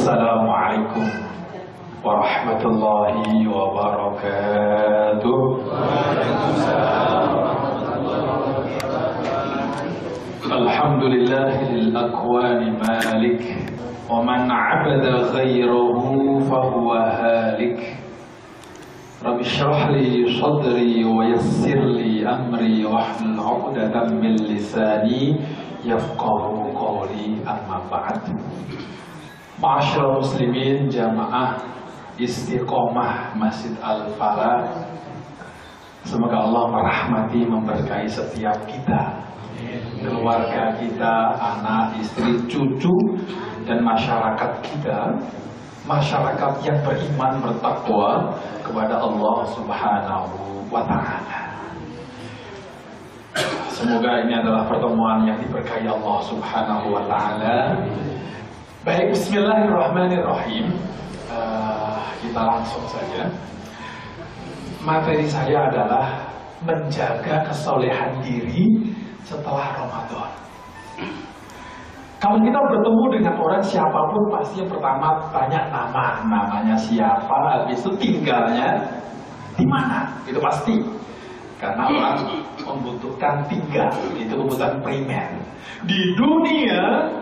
Assalamualaikum warahmatullahi wabarakatuh. Alhamdulillahil akwani malik, wa man abada ghairahu fahuwa halik. Rabbi shrah li sadri wa yassir li amri wahlul 'uqdatam min lisani yafqahu qawli, amma ba'd. Ma'asyiral muslimin, jamaah Istiqomah Masjid Al-Falah, semoga Allah merahmati, memberkahi setiap kita, keluarga kita, anak, istri, cucu, dan masyarakat kita, masyarakat yang beriman, bertakwa kepada Allah Subhanahu wa Ta'ala. Semoga ini adalah pertemuan yang diberkahi Allah Subhanahu wa Ta'ala. Baik, bismillahirrahmanirrahim. Kita langsung saja. Materi saya adalah menjaga kesolehan diri setelah Ramadan. Kalau kita bertemu dengan orang siapapun, pasti yang pertama tanya namanya siapa, habis itu tinggalnya di mana, itu pasti. Karena orang membutuhkan tinggal, itu kebutuhan primer. Di dunia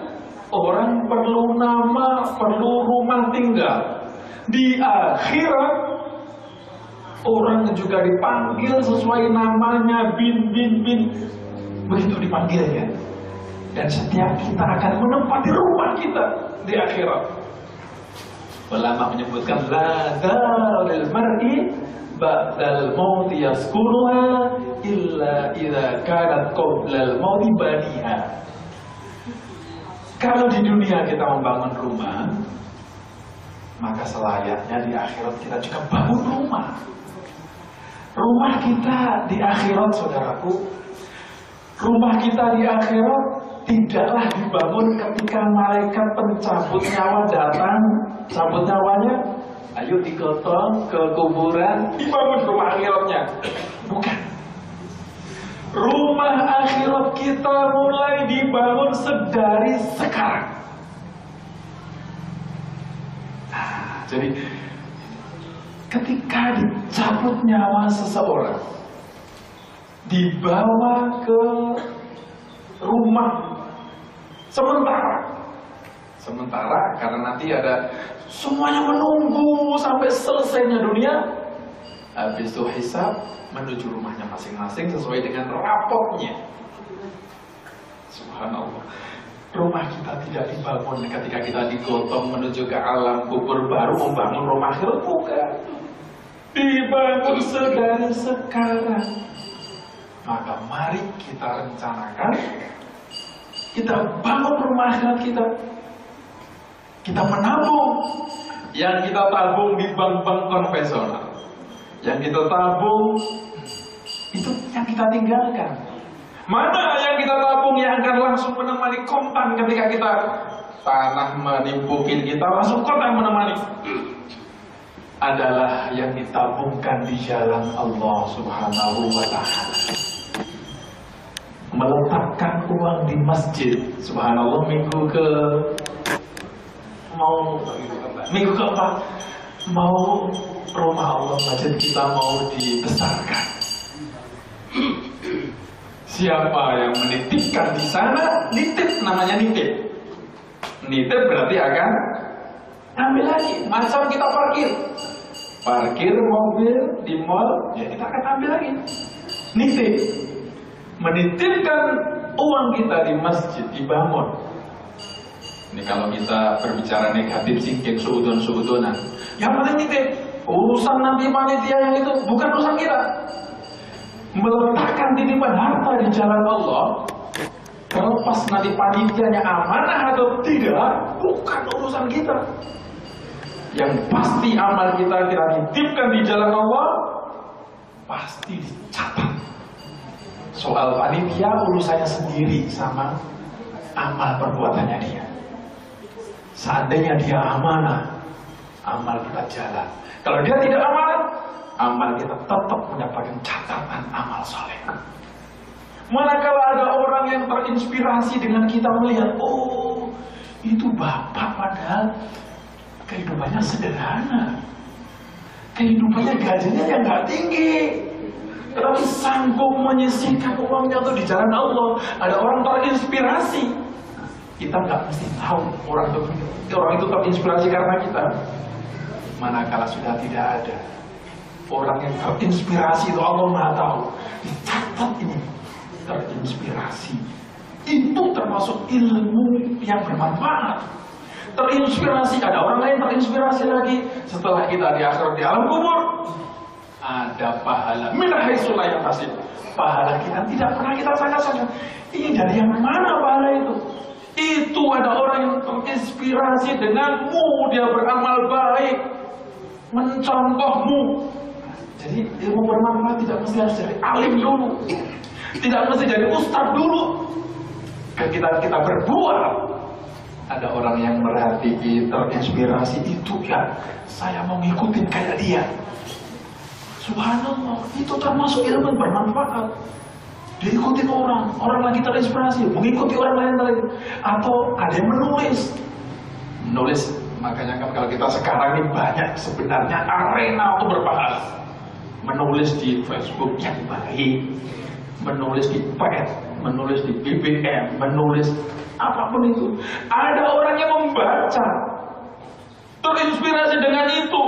orang perlu nama, perlu rumah tinggal. Di akhirat orang juga dipanggil sesuai namanya, bin. Begitu dipanggilnya. Dan setiap kita akan menempati rumah kita di akhirat. Ulama menyebutkan la darul mar'i ba'dal mauti yaskunuha illa idza kanat qablal mauti baniha. Kalau di dunia kita membangun rumah, maka selayaknya di akhirat kita juga bangun rumah. Rumah kita di akhirat, saudaraku, rumah kita di akhirat tidaklah dibangun ketika malaikat pencabut nyawa datang, cabut nyawanya, ayo digotong ke kuburan, dibangun rumah akhiratnya. Bukan. Rumah akhirat kita mulai dibangun sedari sekarang. Jadi ketika dicabut nyawa seseorang, dibawa ke rumah sementara karena nanti ada semuanya menunggu sampai selesainya dunia, habis itu hisab, menuju rumahnya masing-masing sesuai dengan rapotnya. Subhanallah. Rumah kita tidak dibangun ketika kita digotong menuju ke alam kubur baru membangun rumah akhirat, bukan. Dibangun sedari sekarang. Maka mari kita rencanakan, kita bangun rumah akhirat kita. Kita menabung. Yang kita tabung di bank-bank konvensional, yang kita tabung itu yang kita tinggalkan. Mana yang kita tabung yang akan langsung menemani kontan ketika kita tanah menimbukin kita, langsung kontan menemani? Adalah yang ditabungkan di jalan Allah Subhanahu wa Ta'ala. Meletakkan uang di masjid. Subhanallah, minggu keempat mau rumah Allah, masjid kita mau dibesarkan. Siapa yang menitipkan di sana, nitip, namanya nitip. Nitip berarti akan ambil lagi. Macam kita parkir mobil di mall, ya kita akan ambil lagi. Nitip. Menitipkan uang kita di masjid, dibangun. Ini kalau kita berbicara negatif thinking, suudonan. Yang penting nitip. Urusan nanti panitia yang itu bukan urusan kita. Meletakkan titipan harta di jalan Allah, terlepas nanti panitianya amanah atau tidak, bukan urusan kita. Yang pasti amal kita titipkan di jalan Allah, pasti dicatat. Soal panitia urusannya sendiri sama amal perbuatannya dia. Seandainya dia amanah, amal kita jalan. Kalau dia tidak amanah, amal kita tetap mendapatkan catatan amal soleh. Manakala ada orang yang terinspirasi dengan kita melihat, oh itu bapak padahal kehidupannya sederhana, kehidupannya gajinya yang nggak tinggi, tetapi sanggup menyisihkan uangnya untuk di jalan Allah. Ada orang terinspirasi, kita nggak mesti tahu orang itu terinspirasi karena kita. Manakala sudah tidak ada orang yang terinspirasi, itu Allah Maha tahu. Dicatat ini, terinspirasi itu termasuk ilmu yang bermanfaat. Terinspirasi, ada orang lain terinspirasi lagi. Setelah kita di akhirat di alam kubur, ada pahala min haitsu la yahtasib. Pahala kita tidak pernah kita sangka-sangka. Ini dari yang mana pahala itu? Itu ada orang yang terinspirasi denganmu, dia beramal baik, mencontohmu. Jadi ilmu bermanfaat tidak mesti harus jadi alim dulu, tidak mesti jadi ustadz dulu. Kita berbuat. Ada orang yang merhati, terinspirasi, itu ya saya mau ngikutin kayak dia. Subhanallah, itu termasuk ilmu bermanfaat. Diikutin orang lagi terinspirasi, mengikuti orang lain lagi. Atau ada yang menulis. Makanya kan kalau kita sekarang ini banyak sebenarnya arena untuk berbahas. Menulis di Facebook yang baik, menulis di pet, menulis di BBM, menulis apapun itu. Ada orang yang membaca, terinspirasi dengan itu.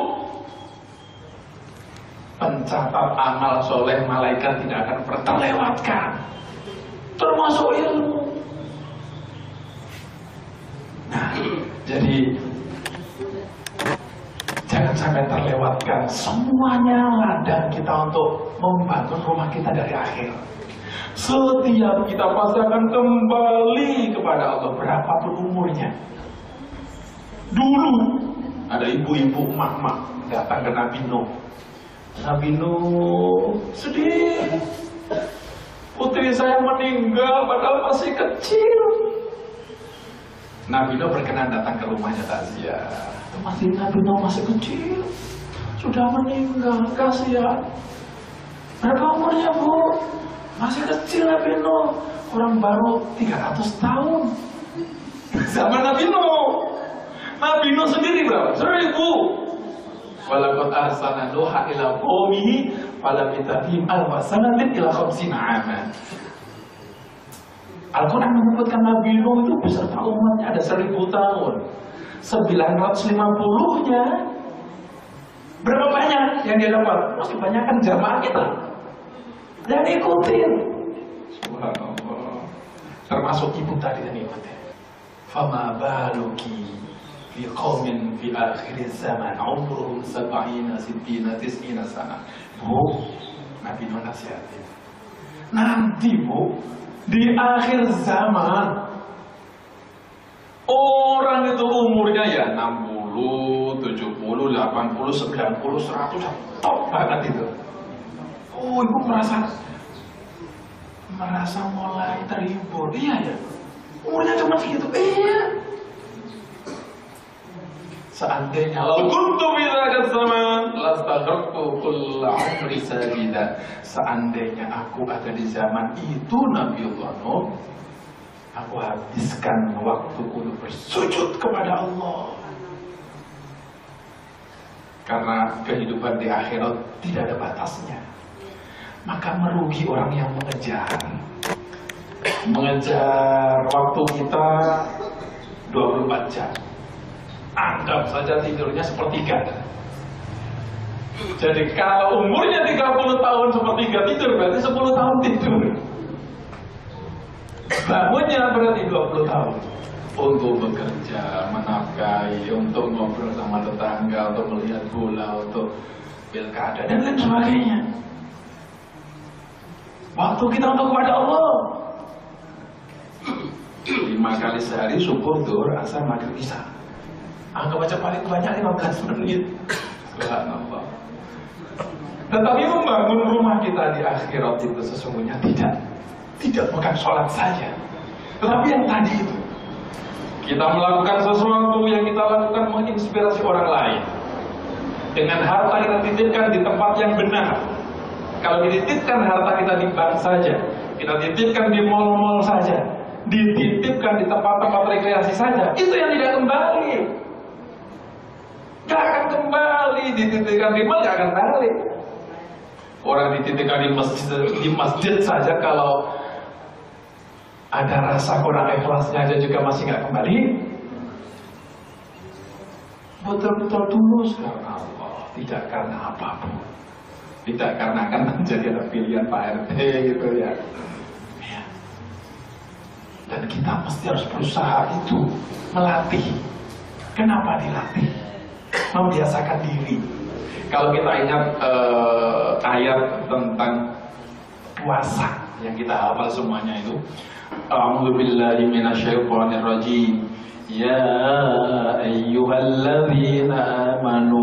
Pencatat amal soleh malaikat tidak akan pernah terlewatkan, termasuk ilmu. Nah, jadi jangan sampai terlewatkan semuanya ladang kita untuk membangun rumah kita dari akhir. Setiap kita pasti akan kembali kepada Allah, berapapun umurnya. Dulu ada ibu-ibu emak-emak datang ke Nabi Nuh. Nabi Nuh sedih, putri saya meninggal padahal masih kecil. Nabi Nuh berkenan datang ke rumahnya takziah. Masih Nabi Nuh masih kecil, sudah meninggal, kasihan. Berapa umurnya bu? Masih kecil Nabi Nuh, orang baru 300 tahun. Zaman Nabi Nuh. Nabi Nuh sendiri berapa? 1000. Walaqad arsalna Nuha ila qaumihi falabitha fihim alfa sanatin ila 50 'aman. Al-Quran menyebutkan Nabi Nuh itu beserta umatnya ada 1000 tahun. 950-nya berapa banyak yang dia dapat? Masih banyak kan jamaah kita dan ikutin. Subhanallah. Termasuk ibu tadi yang ikutin. Fama baluki fi qaumin fi akhir zaman umruhum 70 60 90 sana. Bu, Nabi Nuh nasihatin. Nanti bu, di akhir zaman orang itu umurnya ya 60, 70, 80, 90, 100, top banget itu. Oh, ibu merasa mulai terhibur. Iya ya, umurnya cuma segitu. Iya. Seandainya lau kuntu fi dzaka zaman lastagharqtu kull 'umri sajida. Seandainya aku ada di zaman itu Nabiullah Nuh, aku habiskan waktuku untuk bersujud kepada Allah. Karena kehidupan di akhirat tidak ada batasnya. Maka merugi orang yang mengejar waktu kita 24 jam. Anggap saja tidurnya sepertiga. Jadi kalau umurnya 30 tahun sepertiga tidur, berarti 10 tahun tidur. Bangunnya berarti 20 tahun. Untuk bekerja, menafkahi, untuk ngobrol sama tetangga, untuk melihat bola, untuk pilkada, dan lain sebagainya. Waktu kita untuk kepada Allah 5 kali sehari, subuh, zuhur, asar, maghrib, isya. Anggap aja paling banyak 15 menit. Subhanallah. Tetapi membangun rumah kita di akhirat itu sesungguhnya tidak bukan sholat saja. Tetapi yang tadi itu, kita melakukan sesuatu yang kita lakukan menginspirasi orang lain. Dengan harta kita titipkan di tempat yang benar. Kalau dititipkan harta kita di bank saja, kita titipkan di mal-mal saja, dititipkan di tempat-tempat rekreasi saja, itu yang tidak kembali. Gak akan kembali, dititipkan di mana gak akan balik. Orang dititipkan di masjid saja kalau ada rasa kurang ikhlasnya aja juga masih gak kembali. Betul-betul tulus karena Allah, tidak karena apapun. Tidak karena akan menjadi pilihan Pak RT gitu ya. Dan kita mesti harus berusaha itu melatih. Kenapa dilatih? Membiasakan diri. Kalau kita ingat ayat tentang puasa yang kita hafal semuanya itu, A'udzu billahi minasyaitonir rajim. Ya ayyuhalladzina amanu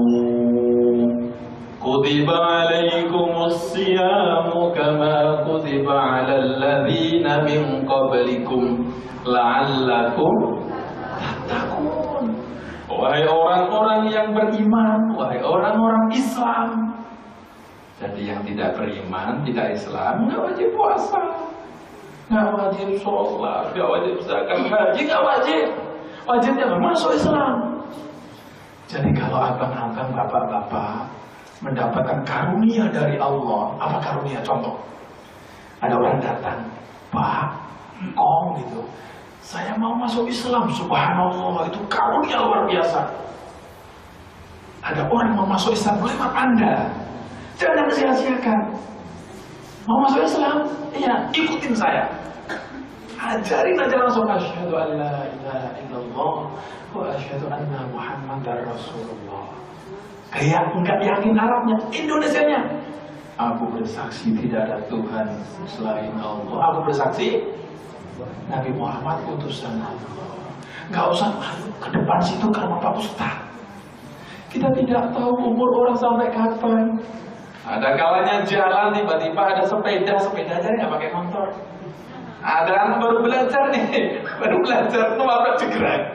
kutiba alaikumus siyamu kama kutiba alal ladzina min qablikum la'allakum tattaqun. Wahai orang-orang yang beriman, wahai orang-orang Islam. Jadi yang tidak beriman, tidak Islam, nggak wajib puasa, nggak wajib sholat, nggak wajib zakat, haji, nggak wajib. Wajibnya masuk Islam. Jadi kalau abang-abang, bapak-bapak mendapatkan karunia dari Allah, apa karunia? Contoh, ada orang datang, Pak, engkau gitu, saya mau masuk Islam, subhanallah, itu karunia luar biasa. Ada orang mau masuk Islam lewat Anda, jangan sia-siakan. Mau masuk Islam, iya, ikutin saya. Ajarin aja langsung, asyhadu an la ilaha illallah wa asyhadu anna muhammadar rasulullah. Kayak enggak yakin Arabnya, Indonesianya. Aku bersaksi tidak ada Tuhan selain Allah. Aku bersaksi Nabi Muhammad utusan Allah. Gak usah ke depan situ karena Pak Ustaz. Kita tidak tahu umur orang sampai kapan. Ada kalanya jalan tiba-tiba ada sepeda aja nggak pakai motor. Ada anak baru belajar nih, baru belajar nabrak jegrek.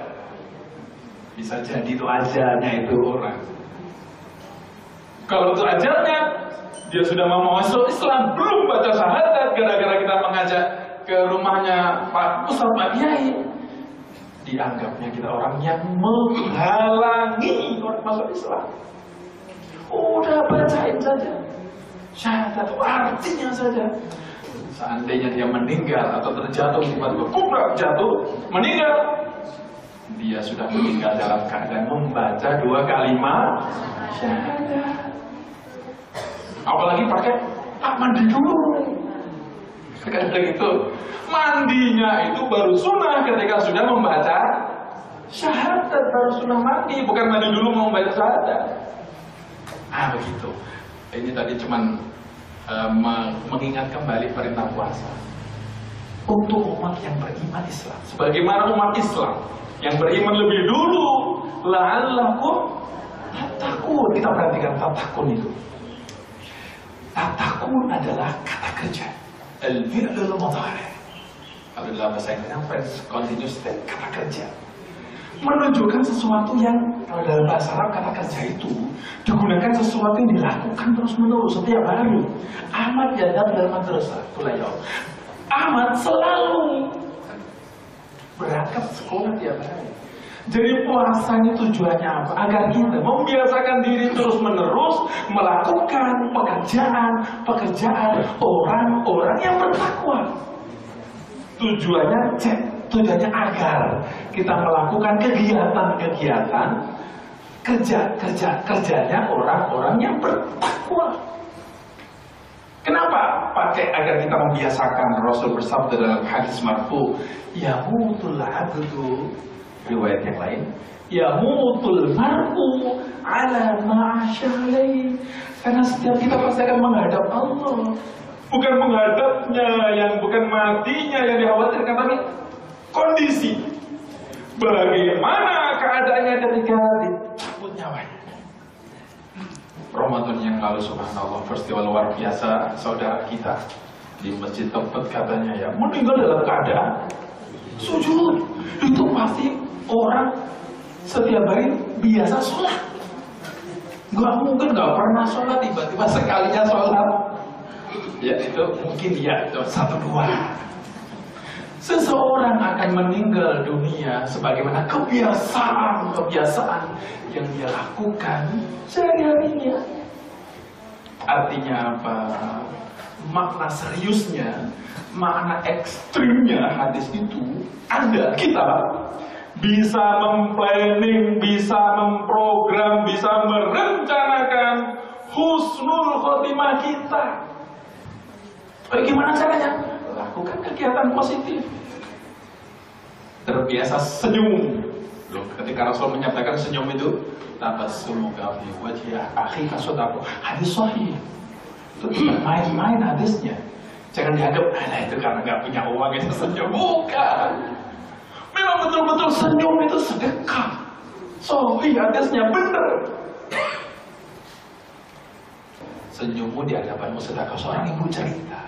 Bisa jadi itu ajalnya itu orang. Kalau itu ajalnya, dia sudah mau masuk Islam, belum baca syahadat, gara-gara kita mengajak ke rumahnya Pak Ustaz, Pak Kiai, dianggapnya kita orang yang menghalangi orang masuk Islam. Udah bacain saja syahadat, artinya saja. Seandainya dia meninggal atau terjatuh tiba-tiba kubrak jatuh, meninggal, dia sudah meninggal dalam keadaan membaca 2 kalimat syahadat. Apalagi pakai mandi dulu. Kayak gitu. Mandinya itu baru sunnah ketika sudah membaca syahadat, baru sunnah mandi, bukan mandi dulu mau membaca syahadat. Begitu. Ini tadi cuman mengingat kembali perintah puasa untuk umat yang beriman Islam. Sebagaimana umat Islam yang beriman lebih dulu, la'allakum tattaqun. Kita perhatikan tattaqun itu. Tattaqun adalah kata kerja, al-fi'lul mudhari'. Kalau dalam bahasa Inggrisnya present continuous tense, kata kerja. Menunjukkan sesuatu yang, kalau dalam bahasa Arab kata kerja itu digunakan sesuatu yang dilakukan terus-menerus setiap hari. Ahmad yadab dalam madrasah, kuliah. Ahmad selalu berangkat sekolah tiap hari. Jadi puasanya tujuannya apa? Agar kita membiasakan diri terus-menerus melakukan pekerjaan orang-orang yang bertakwa. Tujuannya agar kita melakukan kegiatan-kegiatan kerjanya orang-orang yang bertakwa. Kenapa pakai agar kita membiasakan? Rasul bersabda dalam hadis marfu, yamutul abdu, riwayat yang lain, yamutul mar'u ala ma'asyalai. Karena setiap kita pasti akan menghadap Allah. Bukan menghadapnya, yang bukan matinya yang dikhawatirkan, tapi kondisi bagaimana keadaannya ketika dicabut nyawanya. Ramadan yang lalu subhanallah, peristiwa luar biasa. Saudara kita di masjid tempat katanya ya meninggal dalam keadaan sujud. Itu pasti orang setiap hari biasa sholat. Gak mungkin gak pernah sholat, tiba-tiba sekalinya sholat. Ya itu mungkin ya 1-2. Seseorang akan meninggal dunia sebagaimana kebiasaan yang dia lakukan sehari-harinya. Artinya apa? Makna seriusnya, makna ekstrimnya hadis itu, kita bisa memplanning, bisa memprogram, bisa merencanakan husnul khotimah kita. Bagaimana caranya? Lakukan kegiatan positif. Terbiasa senyum. Loh, ketika Rasul menyatakan senyum itu, tabassumuka fi wajhi akhika shadaqah. Hadis sahih. Itu tidak main-main hadisnya. Jangan dianggap, nah itu karena nggak punya uang itu senyum. Bukan. Memang betul-betul senyum itu sedekah. Sahih hadisnya benar. Senyummu di hadapanmu sedekah. Seorang ibu cerita,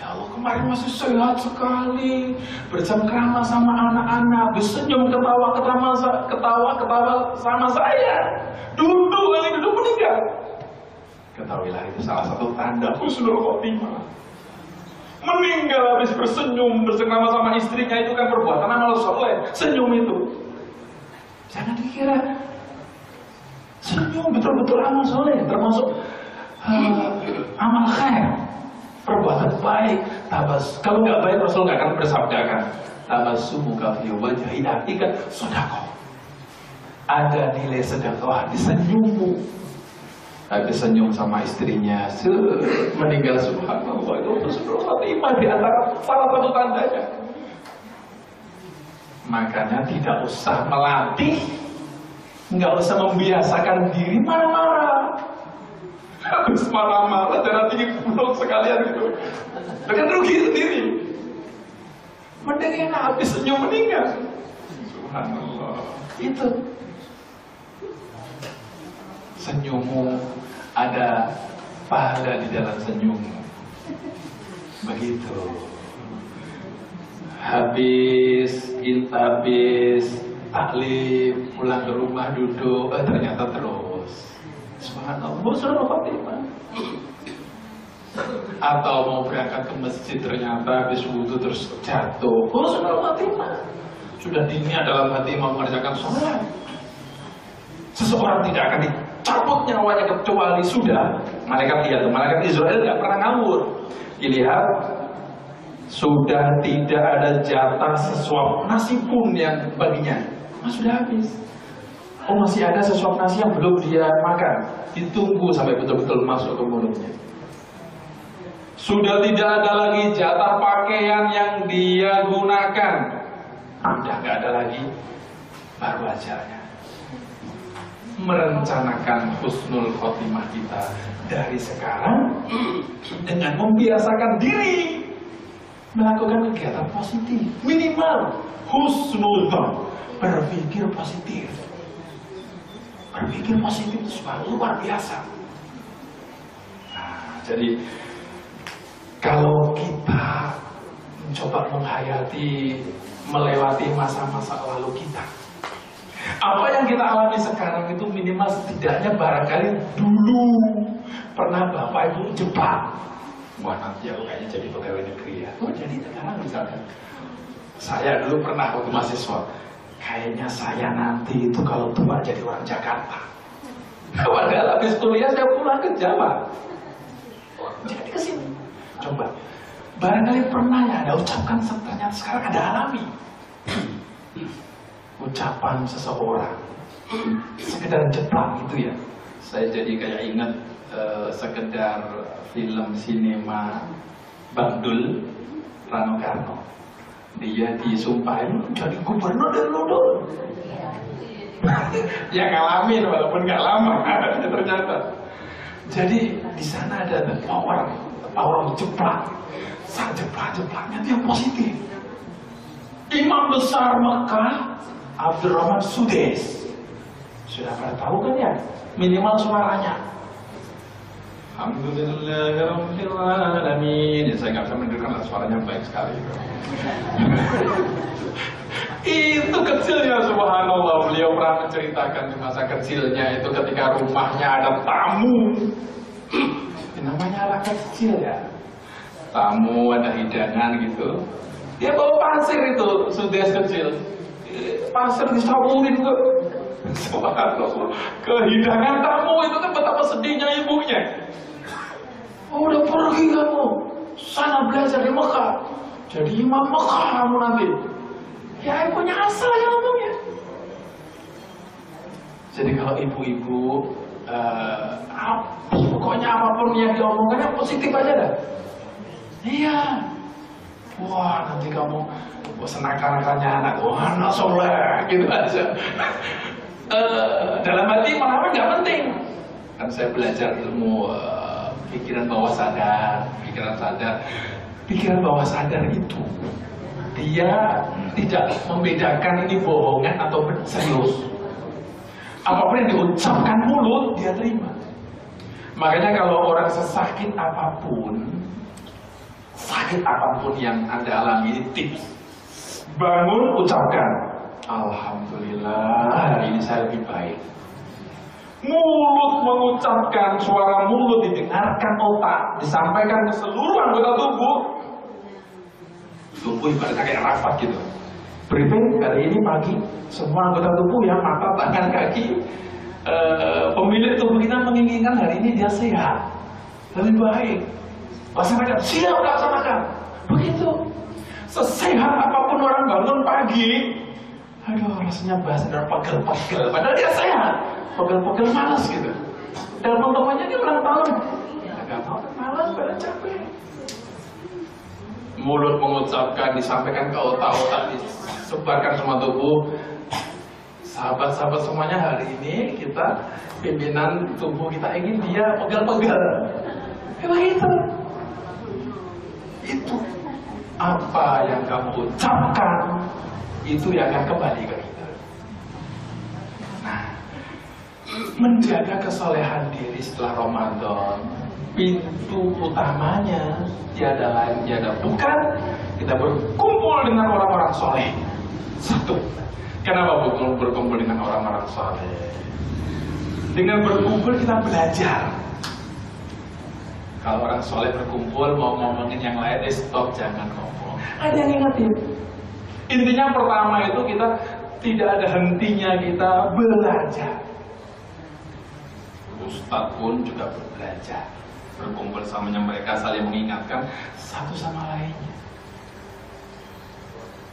ya Allah, kemarin masih sehat sekali, bercengkrama sama anak-anak, bersenyum, ketawa sama saya. Duduk meninggal. Ketahuilah itu salah satu tanda husnul khotimah. Meninggal habis bersenyum, bercengkrama sama istrinya, itu kan perbuatan amal soleh. Senyum itu, jangan dikira senyum betul-betul amal soleh, termasuk amal khair, perbuatan baik. Kalau nggak baik, Rasul nggak akan bersabdakan tabassumuka fi wajhi akhika shadaqah. Ada nilai sedekah di senyummu. Habis senyum sama istrinya, meninggal, subhanallah, itu husnul khotimah di antara salah satu tandanya. Makanya tidak usah melatih, nggak usah membiasakan diri marah-marah. Habis marah-marah, darah tinggi pulau sekalian itu, dengan rugi sendiri. Mending habis senyum meninggal. Subhanallah. Itu senyummu, ada pahala di dalam senyummu. Begitu. Habis taklim, pulang ke rumah duduk, ternyata terus. Subhanallah, husnul khotimah. Atau mau berangkat ke masjid, ternyata habis wudu terus jatuh, husnul khotimah. Sudah niat dalam hati mau mengerjakan sholat. Seseorang tidak akan dicabut nyawanya kecuali sudah. Malaikat Israel tidak pernah ngawur. Dilihat, sudah tidak ada jatah sesuap nasi pun yang baginya. Sudah habis. Oh, masih ada sesuap nasi yang belum dia makan. Ditunggu sampai betul-betul masuk ke mulutnya. Sudah tidak ada lagi jatah pakaian yang dia gunakan. Sudah nggak ada lagi. Baru ajalnya. Merencanakan husnul khotimah kita dari sekarang dengan membiasakan diri melakukan kegiatan positif, minimal husnul dzan, berpikir positif. Berpikir positif itu luar biasa. Nah, jadi kalau kita mencoba menghayati, melewati masa-masa lalu kita, apa yang kita alami sekarang itu minimal setidaknya barangkali dulu pernah Bapak Ibu jebak. Wah, nanti aku kayaknya jadi pegawai negeri ya. Oh, jadi sekarang misalkan saya dulu pernah waktu mahasiswa, kayaknya saya nanti itu kalau tua jadi orang Jakarta. Padahal habis kuliah saya pulang ke Jawa. Jadi ke sini. Coba, barangkali pernah ya ada ucapkan, ternyata sekarang ada alami. Ucapan seseorang sekedar jeplak gitu ya. Saya jadi kayak ingat sekedar film sinema Bang Dul Rano Karno. Dia disumpahin jadi gubernur dan Lodol. Ya ngalamin walaupun nggak lama ternyata. Jadi di sana ada power jeplak. Saat jeplak-jeplaknya dia positif. Imam besar Mekah Abdurrahman Sudes, sudah pada tahu kan ya, minimal suaranya. Alhamdulillahirabbil alamin. Saya nggak bisa mendengarkan suaranya baik sekali. Itu kecilnya, subhanallah. Beliau pernah menceritakan di masa kecilnya itu ketika rumahnya ada tamu. Namanya anak kecil ya. Tamu, ada hidangan gitu. Dia bawa pasir itu, sudes kecil. Pasir disaburin ke kehidangan tamu itu kan betapa sedihnya ibunya. Oh, udah pergi kamu, sana belajar di Mekah, jadi imam Mekah kamu nanti. Ya ibunya asal ya ngomongnya. Jadi kalau ibu-ibu, pokoknya apapun yang diomongkan yang positif aja dah. Iya. Wah, nanti kamu senang-senangnya anak, wah anak soleh, gitu aja. Dalam hati malah nggak penting. Kan saya belajar ilmu pikiran bawah sadar, pikiran bawah sadar itu dia tidak membedakan ini bohongan atau serius. Apapun yang diucapkan mulut dia terima. Makanya kalau orang sesakit apapun, sakit apapun yang Anda alami, ini tips. Bangun, ucapkan, alhamdulillah hari ini saya lebih baik. Mulut mengucapkan, suara mulut didengarkan otak, disampaikan ke seluruh anggota tubuh. Tubuh ibaratnya kayak rapat gitu. Briefing hari ini pagi, semua anggota tubuh yang mata, tangan, kaki, pemilik tubuh kita menginginkan hari ini dia sehat, lebih baik. Laksanakan, siap laksanakan. Begitu. Sesehat apapun orang bangun pagi, aduh rasanya badan pegel-pegel. Padahal dia sehat, pegel-pegel malas gitu. Dan teman-temannya dia ulang tahun, agak mau malas, badan capek. Mulut mengucapkan, disampaikan ke otak-otak, disebarkan semua tubuh. Sahabat-sahabat semuanya hari ini kita pimpinan tubuh kita ingin dia pegel-pegel. Begitu. Itu apa yang kamu ucapkan itu yang akan kembali ke kita. Nah, menjaga kesolehan diri setelah Ramadan, pintu utamanya tiada lain tiada bukan kita berkumpul dengan orang-orang soleh. Satu, kenapa berkumpul dengan orang-orang soleh? Dengan berkumpul kita belajar. Kalau orang soleh berkumpul mau ngomongin yang lain, stop, jangan ngomong. Ada yang ingetin. Intinya pertama itu kita tidak ada hentinya kita belajar. Ustadz pun juga belajar. Berkumpul sama mereka saling mengingatkan satu sama lainnya.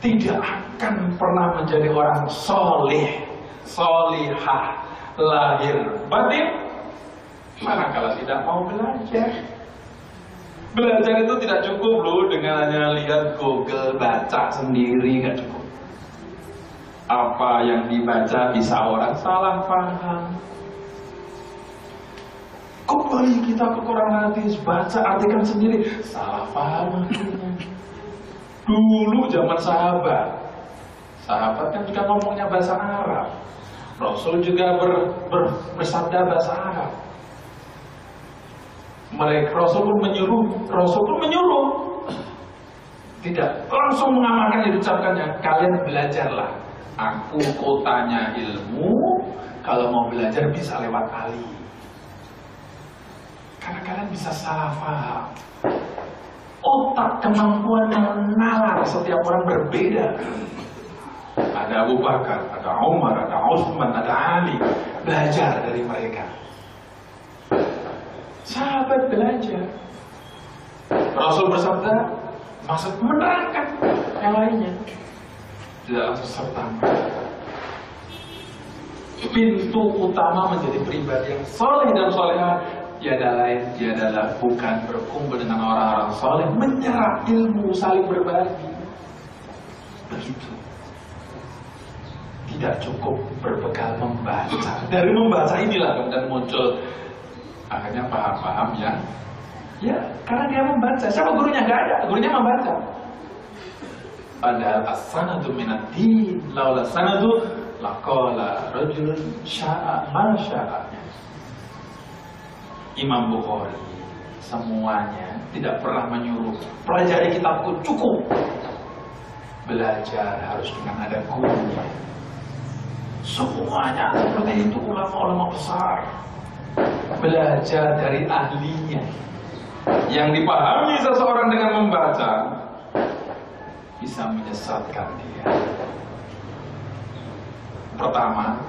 Tidak akan pernah menjadi orang soleh, solihah, lahir batin, manakala tidak mau belajar. Belajar itu tidak cukup loh dengan hanya lihat Google, baca sendiri, gak cukup. Apa yang dibaca bisa orang salah paham. Kembali kita ke Quran hadis, baca artikan sendiri, salah paham artinya. Dulu zaman sahabat kan juga ngomongnya bahasa Arab. Rasul juga bersabda bahasa Arab. Rasul pun menyuruh, tidak langsung mengamalkan yang diucapkannya. Kalian belajarlah. Aku kotanya ilmu. Kalau mau belajar bisa lewat Ali. Karena kalian bisa salah paham. Otak kemampuan menalar setiap orang berbeda. Ada Abu Bakar, ada Umar, ada Utsman, ada Ali. Belajar dari mereka. Sahabat belajar. Rasul bersabda, maksud menerangkan yang lainnya. Tidak langsung serta. Pintu utama menjadi pribadi yang soleh dan solehah tiada lain, tiadalah bukan berkumpul dengan orang-orang soleh, menyerap ilmu, saling berbagi. Begitu. Tidak cukup berbekal membaca. Dari membaca inilah kemudian muncul akhirnya paham-paham ya. Ya, karena dia membaca. Siapa gurunya? Gak ada. Gurunya membaca. Padahal as-sanadu minad-din. Laula sanadu laqala rajulun sya'a ma sya'a. Imam Bukhari semuanya tidak pernah menyuruh pelajari kitabku, cukup. Belajar harus dengan ada gurunya. Semuanya seperti itu ulama-ulama besar. Belajar dari ahlinya. Yang dipahami seseorang dengan membaca, bisa menyesatkan dia. Pertama,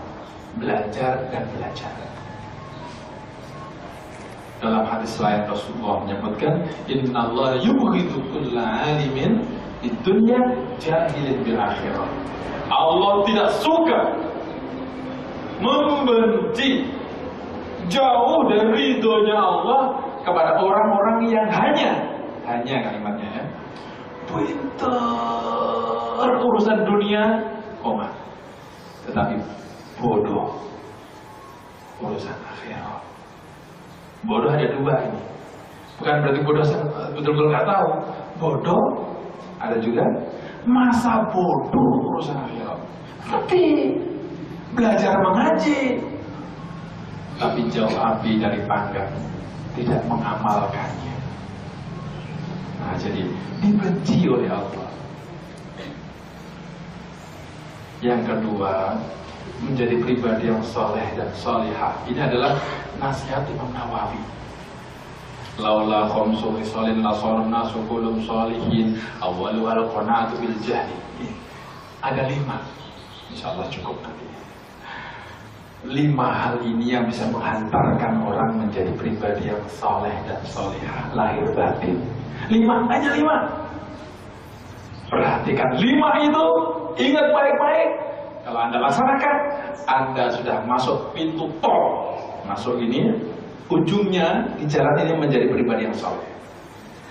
belajar dan belajar. Dalam hadis lain Rasulullah menyebutkan, Innallaha yubghidu kulla alimin di dunya jahilin bil akhirah. Allah tidak suka, membenci, jauh dari ridhonya Allah kepada orang-orang yang hanya kalimatnya ya, pintar urusan dunia, koma, tetapi bodoh urusan akhirat. Bodoh ada dua ini. Bukan berarti bodoh betul-betul nggak tahu. Bodoh ada juga masa bodoh urusan akhirat. Tapi belajar mengaji, tapi jauh api dari panggang, tidak mengamalkannya. Nah, jadi dibenci oleh Allah. Yang kedua, menjadi pribadi yang soleh dan solihah. Ini adalah nasihat Imam Nawawi. Laula khamsu khisalin lasarun nasu kulum solihin awwalu al qanaatu bil jahli. Ada 5. Insyaallah cukup nanti. 5 hal ini yang bisa menghantarkan orang menjadi pribadi yang soleh dan solihah lahir batin. 5, hanya 5. Perhatikan 5 itu, ingat baik-baik. Kalau Anda laksanakan, Anda sudah masuk pintu tol. Masuk ini, ujungnya di jalan ini menjadi pribadi yang soleh.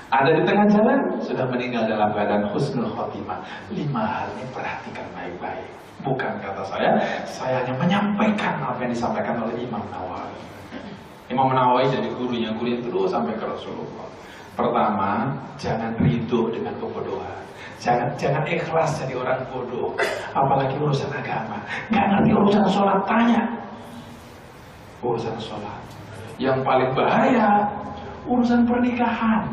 Anda di tengah jalan, sudah meninggal dalam keadaan husnul khotimah. 5 hal ini perhatikan baik-baik. Bukan kata saya hanya menyampaikan apa yang disampaikan oleh Imam Nawawi. Imam Nawawi jadi gurunya terus sampai ke Rasulullah. Pertama, jangan ridho dengan kebodohan. Jangan ikhlas jadi orang bodoh. Apalagi urusan agama. Gak ngerti urusan sholat, tanya. Urusan sholat. Yang paling bahaya, urusan pernikahan.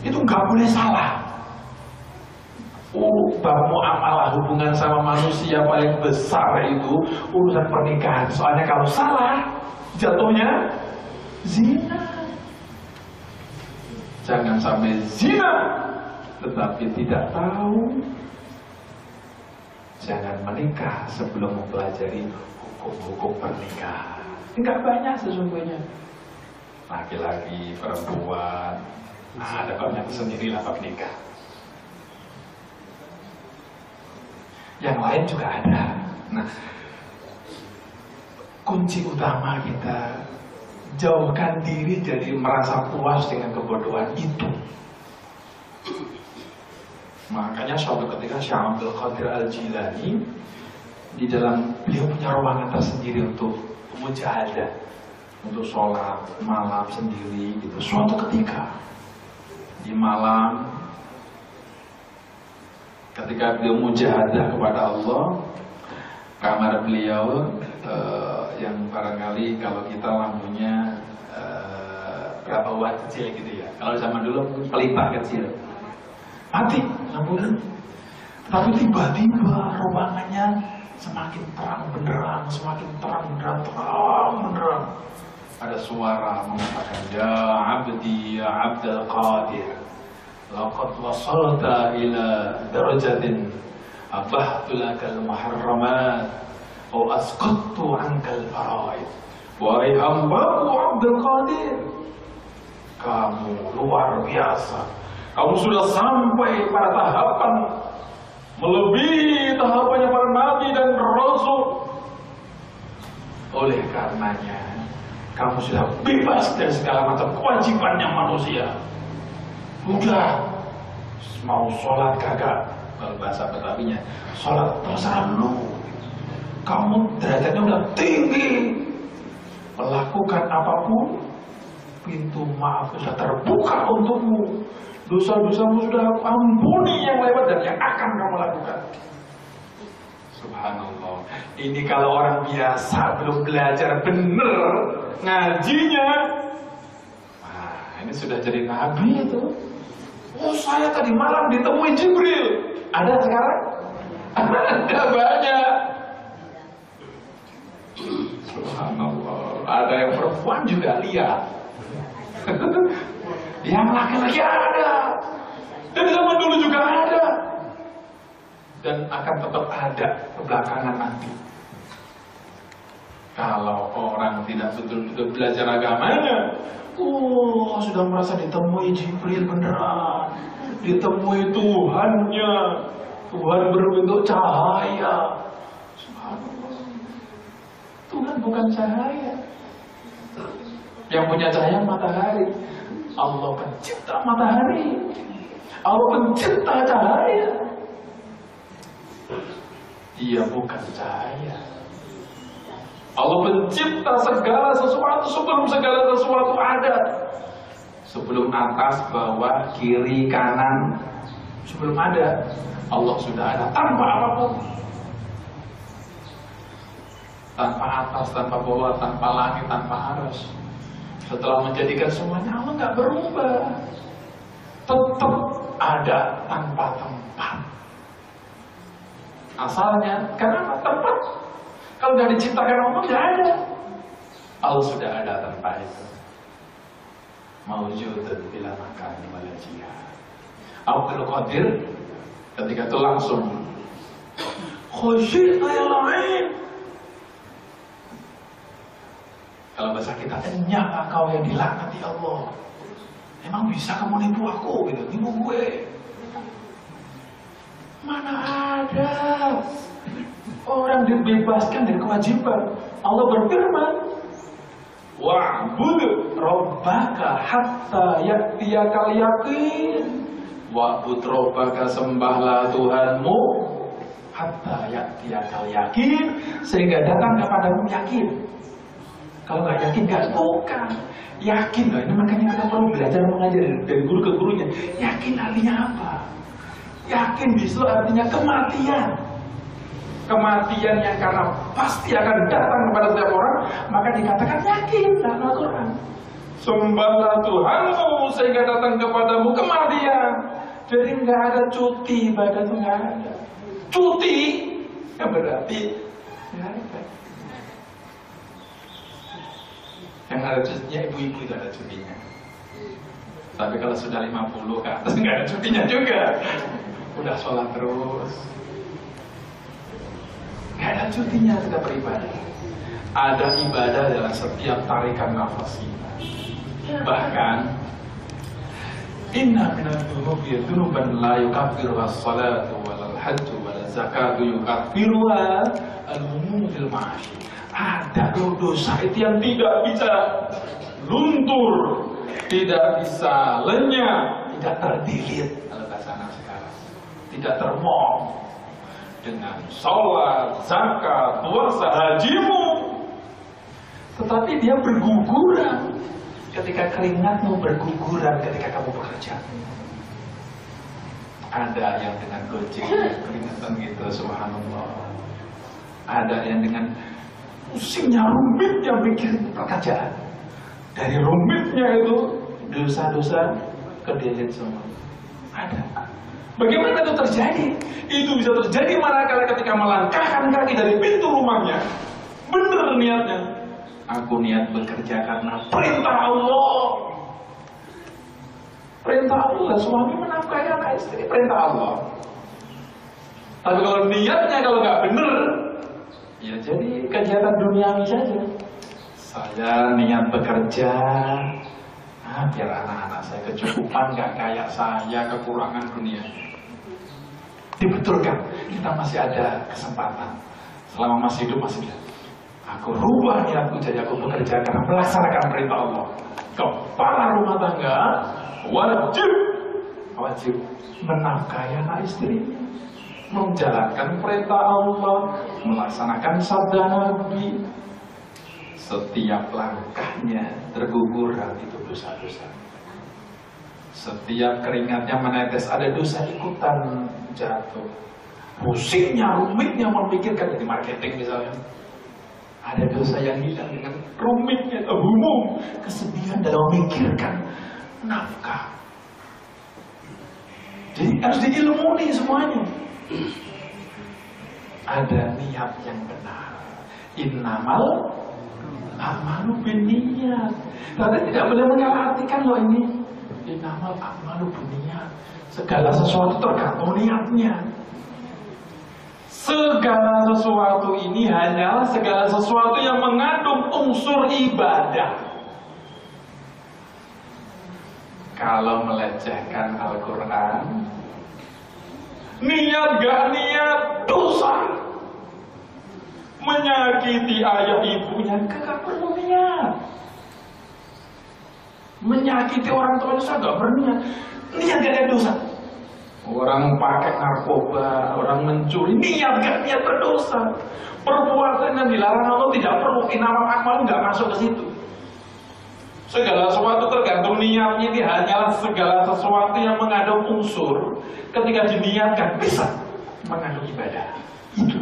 Itu gak boleh salah. Bab muamalah hubungan sama manusia paling besar itu urusan pernikahan. Soalnya kalau salah, jatuhnya zina. Jangan sampai zina tetapi tidak tahu. Jangan menikah sebelum mempelajari hukum-hukum pernikahan. Enggak banyak sesungguhnya. Laki-laki, perempuan, ada banyak sendirilah bab nikah. Yang lain juga ada. Nah, kunci utama kita jauhkan diri dari merasa puas dengan kebodohan itu. Makanya suatu ketika Syekh Abdul Qadir Al-Jilani di dalam beliau punya ruangan tersendiri untuk mujahadah, untuk sholat malam sendiri gitu. Suatu ketika di malam ketika beliau mujahadah kepada Allah, kamar beliau yang barangkali kalau kita lampunya berapa watt kecil gitu ya. Kalau zaman dulu mungkin pelipah kecil. Mati lampunya. Tapi tiba-tiba ruangannya semakin terang benderang, semakin terang benderang. Ada suara mengatakan, Ya abdi, ya abdal qadir, laqad wasalta ila darajatin abahtu lakal muharramat wa asqattu ankal faraid. Wahai hambaku Abdul Qadir, kamu luar biasa. Kamu sudah sampai pada tahapan melebihi tahapannya para nabi dan rasul. Oleh karenanya, kamu sudah bebas dari segala macam kewajibannya manusia. Udah, mau sholat kagak, kalau bahasa Betawinya, sholat terserah lu. Kamu derajatnya udah tinggi, melakukan apapun, pintu maaf sudah terbuka untukmu. Dosa-dosamu sudah aku ampuni yang lewat dan yang akan kamu lakukan. Subhanallah. Ini kalau orang biasa belum belajar bener ngajinya, nah ini sudah jadi nabi itu. Oh, saya tadi malam ditemui Jibril. Ada sekarang? Ada banyak. Subhanallah. Ada yang perempuan juga lihat. Yang laki-laki ada. Dan zaman dulu juga ada. dan akan tetap ada kebelakangan nanti. Kalau orang tidak betul-betul belajar agamanya, sudah merasa ditemui Jibril beneran, ditemui Tuhannya, Tuhan berbentuk cahaya. Subhanallah. Tuhan bukan cahaya. Yang punya cahaya matahari. Allah pencipta matahari. Allah pencipta cahaya. Dia bukan cahaya. Allah pencipta segala sesuatu sebelum segala sesuatu ada. Sebelum atas, bawah, kiri, kanan, sebelum ada, Allah sudah ada tanpa apapun. Tanpa atas, tanpa bawah, tanpa langit, tanpa aras. Setelah menjadikan semuanya, Allah nggak berubah. Tetap ada tanpa tempat. Asalnya, karena tempat kalau nggak diciptakan Allah nggak ada. Allah sudah ada tanpa itu. Mawjudun bila makan wala jihad. Abdul Qadir ketika itu langsung khusyuk ya lain. Kalau bahasa kita, enyah kau yang dilaknati Allah. Emang bisa kamu nipu aku gitu, nipu gue? Mana ada orang dibebaskan dari kewajiban. Allah berfirman, wa'bud rabbaka hatta ya'tiyakal yaqin. Wa'bud rabbaka, sembahlah Tuhanmu hatta ya'tiyakal yaqin, sehingga datang kepadamu yakin. Kalau nggak yakin nggak bukan. Yakin loh, ini makanya kita perlu belajar mengajar dari guru ke gurunya. Yakin artinya apa? Yakin besok artinya kematian. Kematian yang karena pasti akan datang kepada setiap orang, maka dikatakan yakin dalam Al-Quran. Sembahlah Tuhanmu sehingga datang kepadamu kematian. Jadi nggak ada cuti, ibadah itu nggak ada. Cuti yang berarti nggak ada. Yang ada cutinya ibu-ibu itu ada cutinya. Tapi kalau sudah 50 ke atas nggak ada cutinya juga. Udah sholat terus. Nggak ada cutinya kita beribadah. Ada ibadah dalam setiap tarikan nafas kita. Bahkan inna minal dhunubi dhunuban la yukaffiruha as-salatu walal hajju walal zakatu yukaffiruha al-humumil ma'ashi. Ada dosa itu yang tidak bisa luntur, tidak bisa lenyap, tidak terdilit kalau bahasa anak sekarang, tidak termong dengan sholat, zakat, puasa, hajimu. Tetapi dia berguguran ketika keringatmu berguguran ketika kamu bekerja. Ada yang dengan gojek keringatan gitu, subhanallah. Ada yang dengan pusingnya, rumitnya bikin pekerjaan. Dari rumitnya itu dosa-dosa kedelit semua. Ada. Bagaimana itu terjadi? Itu bisa terjadi manakala ketika melangkahkan kaki dari pintu rumahnya. Benar niatnya. Aku niat bekerja karena perintah Allah. Perintah Allah, suami menafkahi anak istri, perintah Allah. Tapi kalau niatnya kalau nggak benar, ya jadi kegiatan duniawi saja. Saya niat bekerja, biar anak-anak saya kecukupan, nggak kayak saya kekurangan dunia. Dibetulkan, kita masih ada kesempatan. Selama masih hidup masih bisa. Aku rubah niatku jadi aku bekerja karena melaksanakan perintah Allah. Kepala rumah tangga wajib menafkahi anak istri, menjalankan perintah Allah, melaksanakan sabda Nabi. Setiap langkahnya terguguran itu dosa-dosa. Setiap keringatnya menetes ada dosa ikutan jatuh. Pusingnya, rumitnya memikirkan di marketing misalnya. Ada dosa yang hilang dengan rumitnya, humum, kesedihan dalam memikirkan nafkah. Jadi harus diilmuni semuanya. Ada niat yang benar. Innamal a'malu binniyat. Tapi tidak boleh menyalahartikan loh ini. Innamal a'malu binniyat. Segala sesuatu tergantung niatnya. segala sesuatu ini hanyalah segala sesuatu yang mengandung unsur ibadah. Kalau melecehkan Al-Quran, niat gak niat, dosa. Menyakiti ayah ibunya, gak perlu niat. Menyakiti orang tuanya, gak berniat. Niat gak ada dosa. Orang pakai narkoba, orang mencuri, niat gak niat berdosa. Perbuatan yang dilarang Allah tidak perlu, inama amal gak masuk ke situ. Segala sesuatu tergantung niatnya, ini hanyalah segala sesuatu yang mengandung unsur. Ketika diniatkan bisa mengandung ibadah. Itu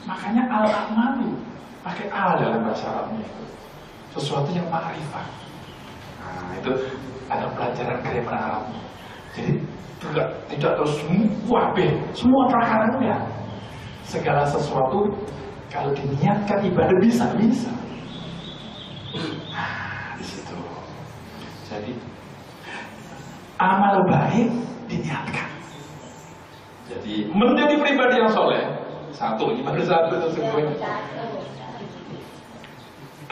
makanya al-amalu pakai al dalam bahasa Arabnya itu sesuatu yang ma'rifah. Nah itu ada pelajaran grammar Arabnya. Jadi tidak terus semua perkaranya. Segala sesuatu kalau diniatkan ibadah bisa. Nah di situ. Jadi amal baik diniatkan. Jadi menjadi pribadi yang soleh. Satu, ini baru satu tersebut.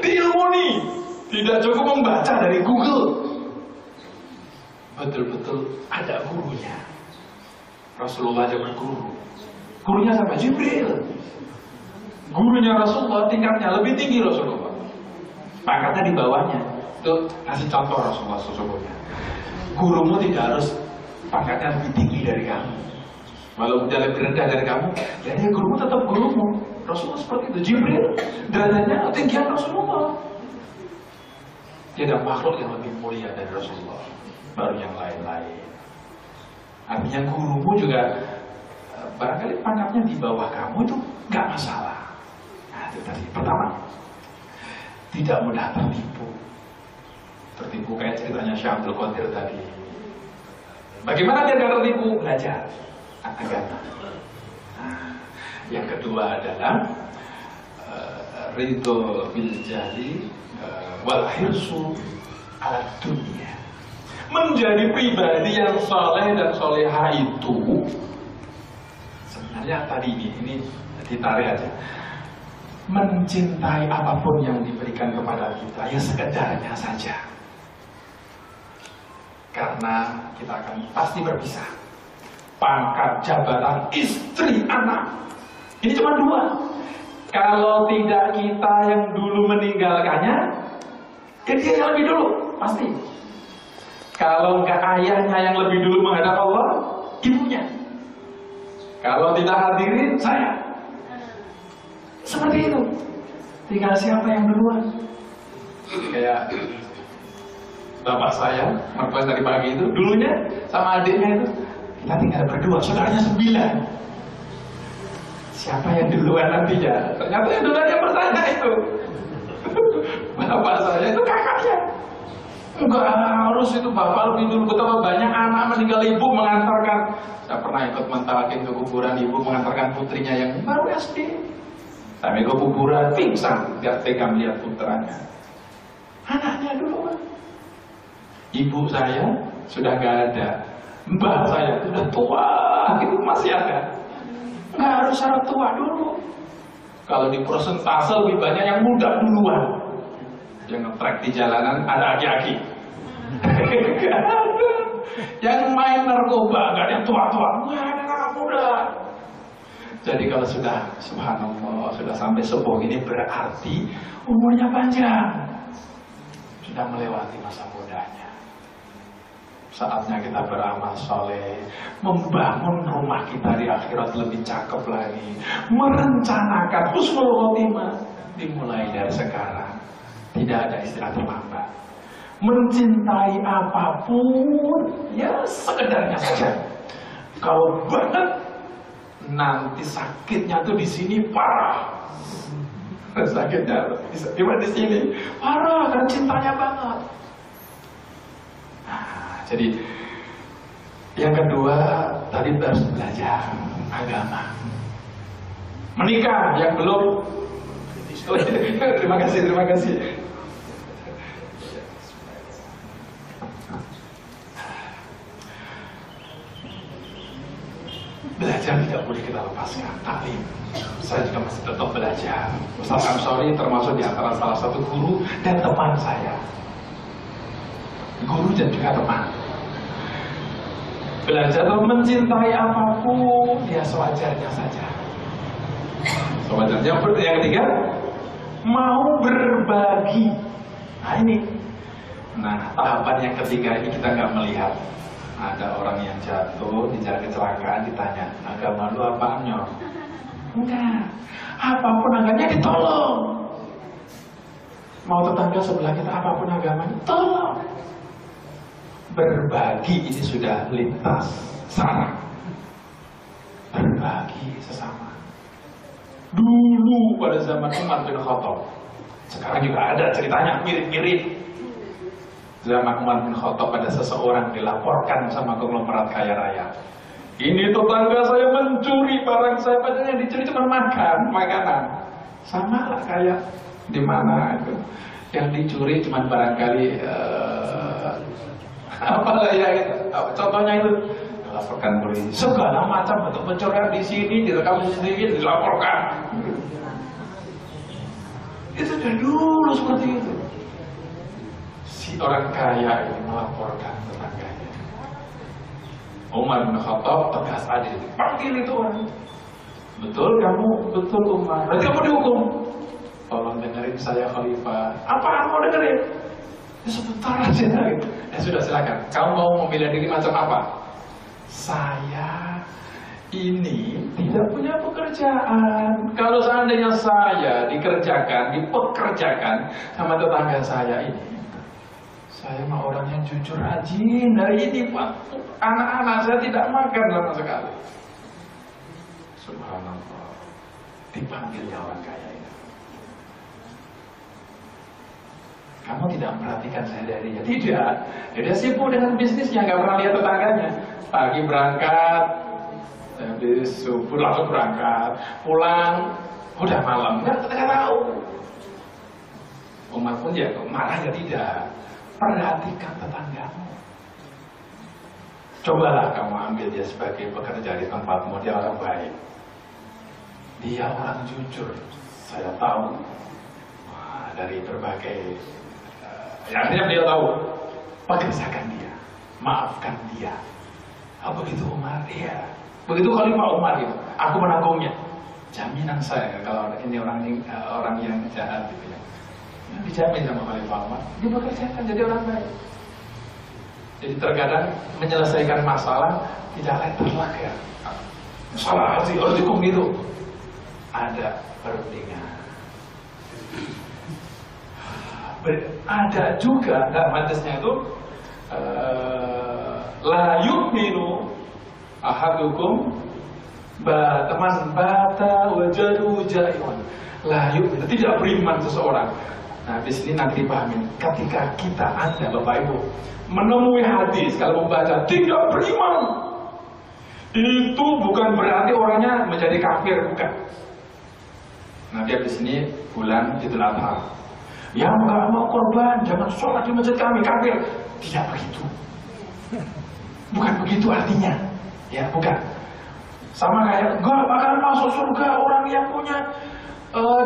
Diilmuni, tidak cukup membaca dari Google. Betul-betul ada gurunya. Rasulullah aja berguru. Gurunya sama Jibril. Gurunya Rasulullah tingkatnya lebih tinggi Rasulullah. Pangkatnya di bawahnya. Itu kasih contoh Rasulullah sesungguhnya. Gurumu tidak harus pangkatnya lebih tinggi dari kamu. Walaupun dia lebih rendah dari kamu, ya gurumu tetap gurumu. Rasulullah seperti itu. Jibril derajatnya tinggian Rasulullah. Dia ada makhluk yang lebih mulia dari Rasulullah, baru yang lain-lain. Artinya gurumu juga barangkali pangkatnya di bawah kamu itu nggak masalah. Nah itu tadi. Pertama, tidak mudah tertipu. Tertipu kayak ceritanya Syekh Abdul Qadir tadi. Bagaimana biar nggak tertipu? Belajar agama. Nah, yang kedua adalah ridho bil jahli wal hirsu ala dunia. Menjadi pribadi yang saleh dan soleha itu sebenarnya tadi ini ditarik aja. Mencintai apapun yang diberikan kepada kita ya sekedarnya saja. Karena kita akan pasti berpisah. Pangkat, jabatan, istri, anak. Ini cuma dua. Kalau tidak kita yang dulu meninggalkannya, ya dia yang lebih dulu, pasti. Kalau enggak ayahnya yang lebih dulu menghadap Allah, ibunya. Kalau tidak hadirin, saya. Seperti itu. Tinggal siapa yang duluan. Kayak bapak saya, mertua dari pagi itu, dulunya sama adiknya itu, kita tinggal berdua, saudaranya 9. Siapa yang duluan nantinya? Ternyata yang duluan yang bertanya itu. Bapak saya itu kakaknya. Enggak harus itu bapak lebih dulu. Betapa banyak anak meninggal ibu mengantarkan. Saya pernah ikut mentalkin ke kuburan ibu mengantarkan putrinya yang baru SD. Sampai ke kuburan pingsan, gak tega melihat putranya. Anaknya duluan. Ibu saya sudah gak ada. Mbah saya sudah tua, itu masih ada. Nggak harus syarat tua dulu. Kalau di persentase lebih banyak yang muda duluan. Yang nge-track di jalanan ada aki-aki. Yang main narkoba nggak ada yang tua-tua, nggak ada anak muda. Jadi kalau sudah subhanallah sudah sampai sepuh ini berarti umurnya panjang, sudah melewati masa mudanya. Saatnya kita beramal soleh, membangun rumah kita di akhirat lebih cakep lagi, merencanakan husnul khotimah dimulai dari sekarang. Tidak ada istilah terlambat. Mencintai apapun ya sekedarnya saja. Kalau banget nanti sakitnya tuh di sini parah. Sakitnya di sini parah karena cintanya banget. Jadi yang kedua tadi harus belajar agama. Menikah yang belum. Terima kasih. Belajar Belajar tidak boleh kita lepaskan. Taklim, saya juga masih tetap belajar. Ustaz Amsori termasuk di antara salah satu guru dan teman saya. Guru dan juga teman. Belajar mencintai apapun ya sewajarnya saja. Sewajarnya. Yang ketiga, mau berbagi. Nah ini. Nah tahapan yang ketiga ini kita nggak melihat. Ada orang yang jatuh di jalan kecelakaan, ditanya, agama lu apaan nyok? Enggak, apapun agamanya ditolong. Mau tetangga sebelah kita apapun agamanya, tolong. Berbagi ini sudah lintas saraf. Berbagi sesama. Dulu pada zaman Umar bin Khattab, sekarang juga ada ceritanya mirip-mirip. Zaman Umar bin Khattab ada seseorang dilaporkan sama konglomerat kaya raya. Ini tetangga saya mencuri barang saya, padahal yang dicuri cuma makanan. Sama lah kayak di mana itu. Yang dicuri cuma barangkali apalah ya itu. Contohnya itu dilaporkan polisi. Segala macam bentuk pencurian di sini direkam sendiri dilaporkan. Itu dari dulu seperti itu. Si orang kaya ini melaporkan tetangganya. Umar bin Khattab tegas adil, panggil itu orang. Betul kamu, betul Umar. Berarti kamu dihukum. Tolong dengerin saya Khalifah. Apaan mau dengerin? Ya sebentar aja gitu. Ya sudah silakan. Kamu mau membela diri macam apa? Saya ini tidak punya pekerjaan. Kalau seandainya saya dipekerjakan sama tetangga saya ini, saya mah orang yang jujur rajin. Dari ini Pak, anak-anak saya tidak makan sama sekali. Subhanallah. Dipanggilnya orang kaya ini. Kamu tidak memperhatikan saya darinya? Tidak. Dia sibuk dengan bisnisnya, nggak pernah lihat tetangganya. Pagi berangkat, habis subuh langsung berangkat, pulang, udah malam, nggak tahu. Umar pun ya marah ya tidak. Perhatikan tetanggamu. Cobalah kamu ambil dia sebagai pekerja di tempatmu. Dia orang baik. Dia orang jujur. Saya tahu. Dari berbagai artinya dia tahu. Pekerjakan dia. Maafkan dia. Begitu Umar? Iya. Begitu Khalifah Umar itu. Aku menanggungnya. Jaminan saya kalau ini orang yang jahat gitu ya. Dijamin sama Khalifah Umar, dipekerjakan jadi orang baik. Jadi terkadang menyelesaikan masalah tidak letter lagi ya. Salah sih harus dihukum gitu. Ada perundingan. Ada juga dalam hadisnya itu la yu'minu ahadukum teman bata wajadu jai'un. La yu'minu, tidak beriman seseorang. Nah, di sini nanti dipahamin. Ketika Anda, Bapak Ibu, menemui hadis, kalau membaca tidak beriman, itu bukan berarti orangnya menjadi kafir, bukan. Nah, dia di sini bulan Idul Adha. Yang nggak mau korban, jangan sholat di masjid kami, kafir. Tidak begitu. Bukan begitu artinya. Ya, bukan. Sama kayak, nggak bakal masuk surga orang yang punya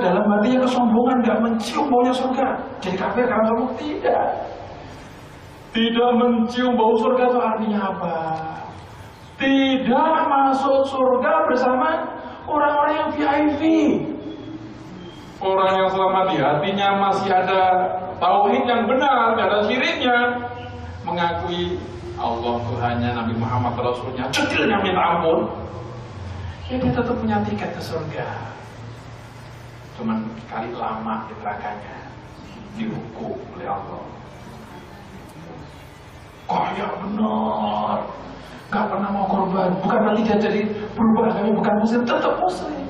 dalam hatinya kesombongan, nggak mencium baunya surga, jadi kafir karena kamu tidak mencium bau surga. Itu artinya apa? Tidak masuk surga bersama orang-orang yang VIP, orang yang selama di hatinya masih ada tauhid yang benar, tidak ada syiriknya, mengakui Allah Tuhannya, Nabi Muhammad Rasulnya, cetilnya minta ampun, ya dia tetap punya tiket ke surga. Cuman kali lama di nerakanya, dihukum oleh Allah. Kaya benar, gak pernah mau korban. Bukan nanti dia jadi berubah agama, bukan muslim, tetap muslim.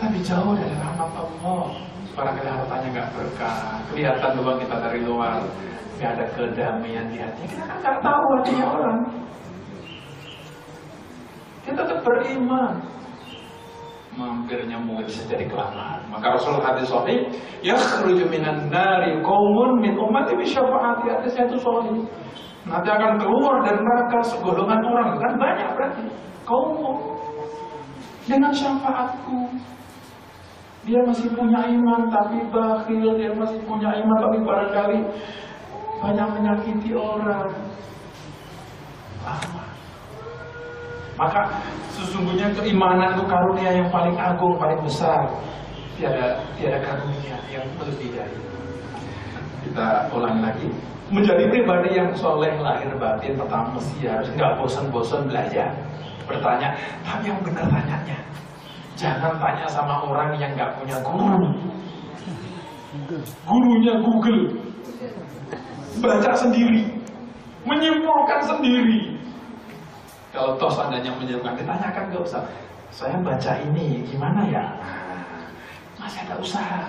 Lebih jauh dari rahmat Allah. Barangkali hartanya gak berkah, kelihatan doang kita dari luar, gak ada kedamaian di hati. Kita kan gak tahu hatinya orang. Kita tetap beriman. Mampirnya mungkin bisa jadi kelamaan. Maka Rasul hadis sahih, yakhruju minan nari qaumun min ummati bi syafaati. Hadisnya itu sahih. Nanti akan keluar dari neraka segolongan orang, kan banyak berarti. kaummu dengan syafaatku. Dia masih punya iman tapi bakhil, dia masih punya iman tapi barangkali banyak menyakiti orang. Lama. Maka sesungguhnya keimanan itu karunia yang paling agung, paling besar. Tiada karunia yang lebih dari itu. Kita ulang lagi. Menjadi pribadi yang soleh lahir batin, pertama mesti harus nggak bosan-bosan belajar, bertanya. Tapi yang benar tanyanya. Jangan tanya sama orang yang nggak punya guru. Gurunya Google. Baca sendiri, menyimpulkan sendiri. Kalau toh seandainya menyimpulkan, ditanyakan nggak usah. Saya baca ini gimana ya? Masih ada usaha.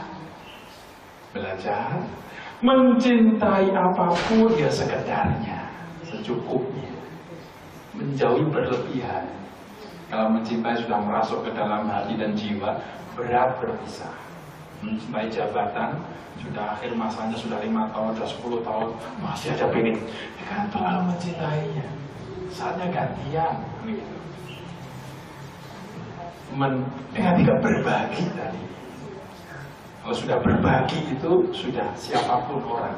Belajar. Mencintai apapun ya sekedarnya, secukupnya. Menjauhi berlebihan. Kalau mencintai sudah merasuk ke dalam hati dan jiwa, berat berpisah. Mencintai jabatan, sudah akhir masanya, sudah 5 tahun, sudah 10 tahun, masih ada pengen. Ya kan terlalu mencintainya. Saatnya gantian. Gitu. Ketika berbagi tadi. Kalau sudah berbagi itu sudah siapapun orang.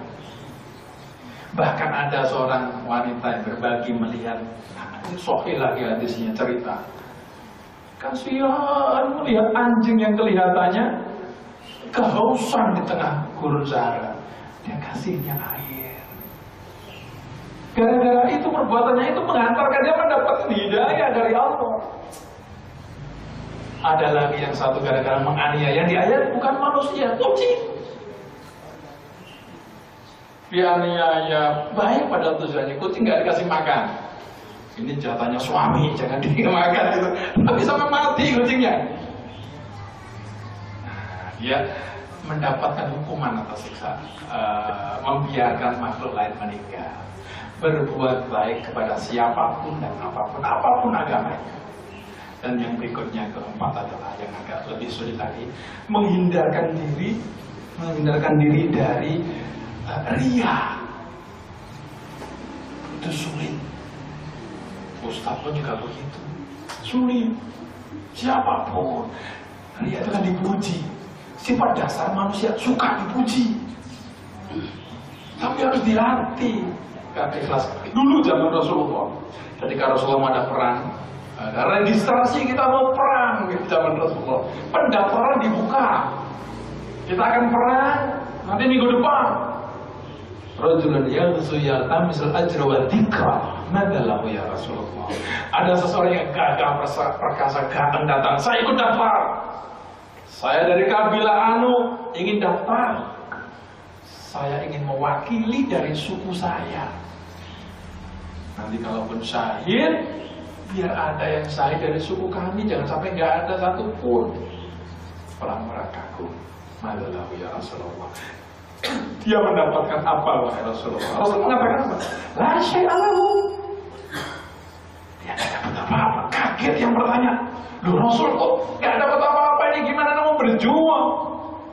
Bahkan ada seorang wanita yang berbagi melihat, Sohih lagi hadisnya cerita. Kasihan melihat anjing yang kelihatannya kehausan di tengah gurun Sahara. Dia kasihnya air. Gara-gara itu perbuatannya itu mengantarkan dia mendapatkan hidayah dari Allah. Ada lagi yang satu gara-gara menganiaya, dianiaya bukan manusia, kucing. Dianiaya baik pada tujuannya, kucing nggak dikasih makan. Ini jatahnya suami, jangan dimakan itu. Tapi sampai mati kucingnya. Nah, dia mendapatkan hukuman atas siksa, membiarkan makhluk lain meninggal. Berbuat baik kepada siapapun dan apapun agamanya. Dan yang berikutnya keempat adalah yang agak lebih sulit lagi, menghindarkan diri dari riya. Itu sulit. Ustaz pun juga begitu. Sulit. Siapapun. Riya itu kan dipuji. Sifat dasar manusia suka dipuji. Tapi harus dilatih. Gak ikhlas. Dulu zaman Rasulullah, ketika Rasulullah ada perang, ada registrasi kita mau perang di zaman Rasulullah. Pendaftaran dibuka. Kita akan perang nanti minggu depan. Rajulun yaghzu yaltamisul ajra wa dzikra. Madalahu ya Rasulullah. Ada seseorang yang gagah perkasa ganteng datang. Saya ikut daftar. Saya dari kabilah anu ingin daftar. Saya ingin mewakili dari suku saya. Nanti kalaupun syahid, biar ada yang syahid dari suku kami, jangan sampai nggak ada satupun. Orang-orang kagum. Madalahu ya Rasulullah. Dia mendapatkan apa wahai Rasulullah? Rasulullah mengatakan apa? La syai'alahu. Dia tidak dapat apa-apa. Kaget yang bertanya. Loh Rasul kok nggak dapat apa-apa ini? Gimana kamu berjuang?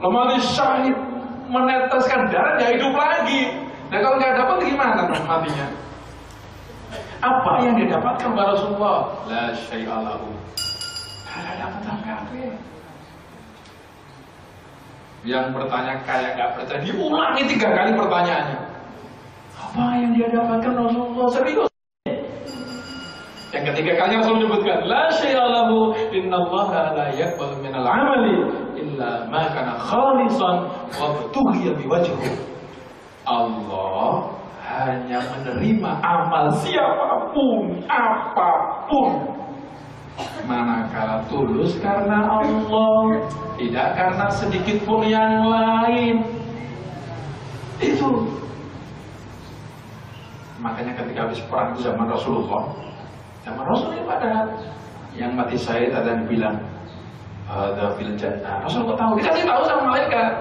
Lo mati syahid, meneteskan darah, dia hidup lagi. Dan kalau nggak dapat gimana matinya? Apa yang dia dapatkan pada Rasulullah? La syai'alahu. Tidak dapat apa-apa. Yang bertanya kayak gak percaya, diulangi 3 kali pertanyaannya. Apa yang dia dapatkan Rasulullah? Serius. Yang ketiga kali Rasul menyebutkan, La syai'alahu innallaha la yaqbalu minal amali illa ma kana khalisan wa btughiya biwajhihi. Allah hanya menerima amal siapapun, apapun, manakala tulus karena Allah, tidak karena sedikit pun yang lain. Itu. Makanya ketika habis perang itu zaman Rasulullah pada yang mati syahid ada yang bilang hadza fil jannah. Rasulullah tahu, dikasih tahu sama malaikat.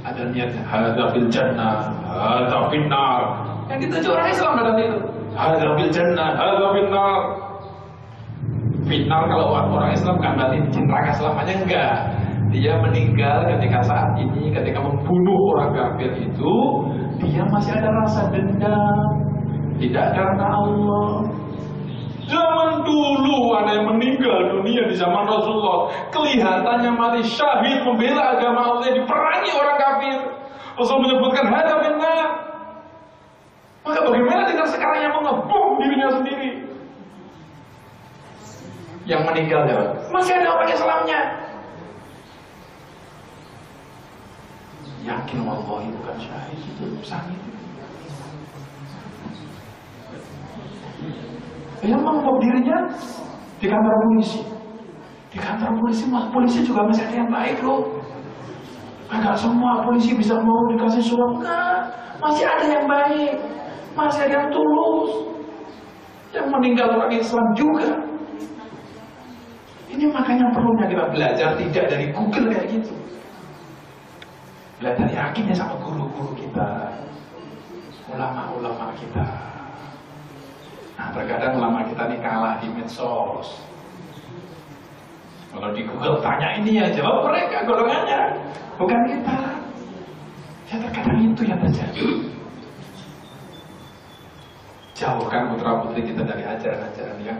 Ada niatnya hadza fil jannah, hadza fil nar. Yang dituju orang Islam dalam itu. Hadza fil jannah, hadza fil nar. Final kalau orang Islam kan berarti di neraka selamanya, enggak. Dia meninggal ketika saat ini, ketika membunuh orang kafir itu, dia masih ada rasa dendam. Tidak karena Allah, Zaman dulu ada yang meninggal dunia di zaman Rasulullah, kelihatannya mati syahid membela agama Allah, diperangi orang kafir. Rasul menyebutkan hada benar. Maka bagaimana dengan sekarang yang mengebom dirinya sendiri? Yang meninggal ya, masih ada orang Islamnya. Yakin wallahi bukan syahid itu sahid. Yang mengebom dirinya di kantor polisi. Di kantor polisi juga masih ada yang baik loh. Agak semua polisi bisa mau dikasih surat, enggak. Masih ada yang baik, masih ada yang tulus. Yang meninggal orang Islam juga. Ini makanya perlunya kita belajar tidak dari Google kayak gitu. Belajar yakinnya sama guru-guru kita, ulama-ulama kita. Nah, terkadang ulama kita ini kalah di medsos. Kalau di Google tanya ini ya jawab mereka golongannya, bukan kita. Ya terkadang itu yang terjadi. Jauhkan putra-putri kita dari ajaran-ajaran yang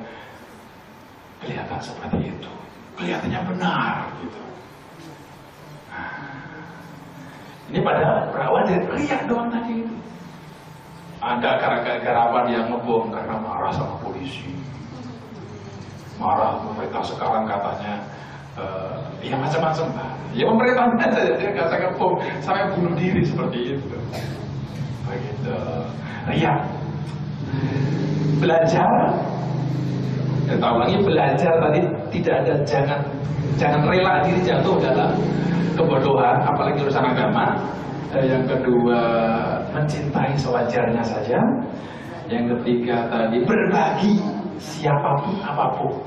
kelihatan seperti itu, kelihatannya benar gitu. Nah, ini pada berawal dari riak doang tadi itu. Ada gara-gara yang ngebom karena marah sama polisi. Marah mereka sekarang katanya ya macam-macam lah. Ya pemerintahnya saja dia katakan ngebom sampai bunuh diri seperti itu. Begitu. Riak. Belajar. Dan tahu lagi belajar tadi tidak ada jangan rela diri jatuh dalam kebodohan, apalagi urusan agama. Yang kedua, mencintai sewajarnya saja. Yang ketiga tadi, berbagi siapapun apapun.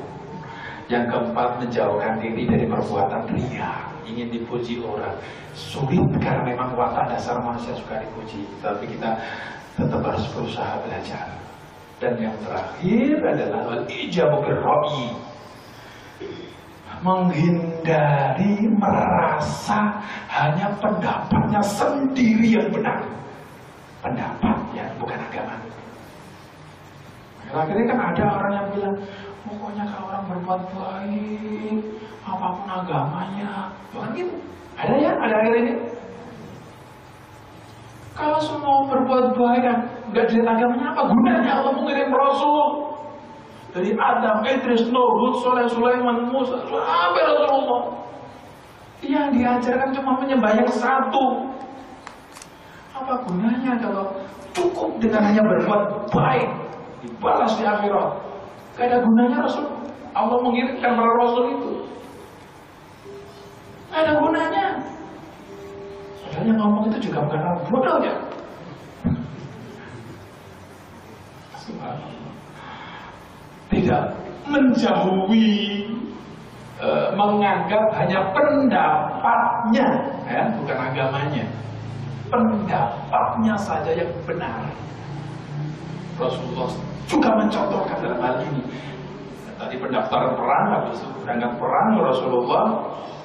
Yang keempat, menjauhkan diri dari perbuatan ria, ingin dipuji orang. Sulit karena memang watak dasar manusia suka dipuji. Tapi kita tetap harus berusaha belajar. Dan yang terakhir adalah al-ijabu bir-ra'yi. Menghindari merasa hanya pendapatnya sendiri yang benar. Pendapat ya, bukan agama. Akhir-akhirnya kan ada orang yang bilang, pokoknya kalau orang berbuat baik, apapun agamanya, bukan gitu. Ada ya, ada akhir ini. Kalau semua berbuat baik kan, nggak dilihat agamanya, apa gunanya Allah mengirim Rasul? Dari Adam, Idris, Nuh, Hud, Soleh, Sulaiman, Musa, sampai Rasulullah. Yang diajarkan cuma menyembah yang satu. Apa gunanya kalau cukup dengan hanya berbuat baik, dibalas di akhirat? Gak ada gunanya Rasul. Allah mengirimkan para Rasul itu. Gak ada gunanya. Padahal yang ngomong itu juga bukan orang bodoh ya. Subhanallah. Tidak menjauhi, menganggap hanya pendapatnya, ya, bukan agamanya. Pendapatnya saja yang benar. Rasulullah juga mencontohkan dalam hal ini. Tadi pendaftaran perang, habis itu berangkat perang, Rasulullah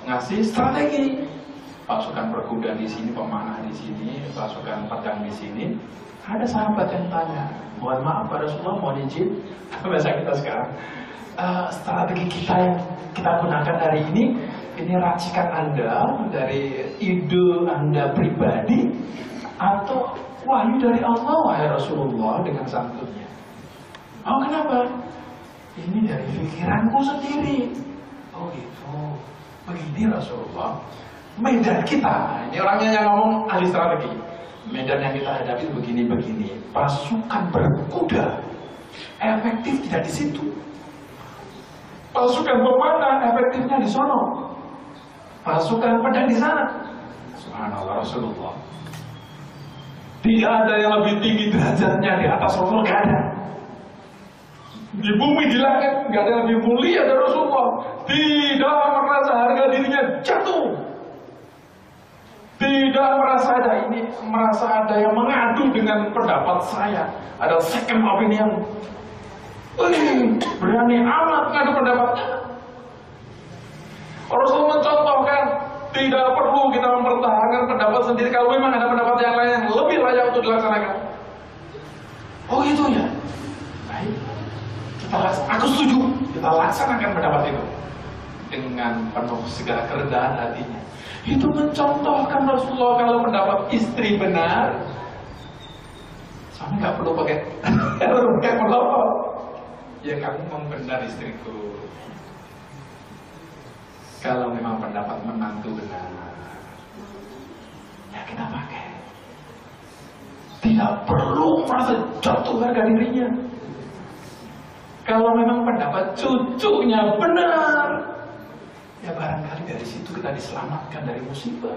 ngasih strategi. Pasukan berkuda di sini, pemanah di sini, pasukan pedang di sini. Ada sahabat yang tanya, mohon maaf Pak Rasulullah, mohon izin, bahasa kita sekarang, strategi kita yang kita gunakan hari ini racikan Anda dari ide Anda pribadi atau wahyu dari Allah, wahai Rasulullah, dengan santunnya. Oh kenapa? Ini dari pikiranku sendiri. Oh gitu. Begini Rasulullah. Medan kita, ini orangnya yang ngomong ahli strategi. Medan yang kita hadapi begini-begini. Pasukan berkuda efektif tidak di situ. Pasukan pemanah efektifnya di sono. Pasukan pedang di sana. Subhanallah Rasulullah. Tidak ada yang lebih tinggi derajatnya di atas Rasulullah, gak ada. Di bumi, di langit, gak ada yang lebih mulia dari Rasulullah. Tidak merasa harga dirinya jatuh. Tidak merasa ada yang mengadu dengan pendapat saya. Ada second opinion. Berani amat mengadu pendapatnya. Rasul mencontohkan, tidak perlu kita mempertahankan pendapat sendiri kalau memang ada pendapat yang lain yang lebih layak untuk dilaksanakan. Oh gitu ya. Baik. Aku setuju, kita laksanakan pendapat itu dengan penuh segala kerendahan hatinya. Itu mencontohkan Rasulullah kalau pendapat istri benar, suami nggak perlu pakai pakai melopot. Ya kamu memang benar istriku. Kalau memang pendapat menantu benar, ya kita pakai. Tidak perlu merasa jatuh harga dirinya. Kalau memang pendapat cucunya benar, ya barangkali dari situ kita diselamatkan dari musibah.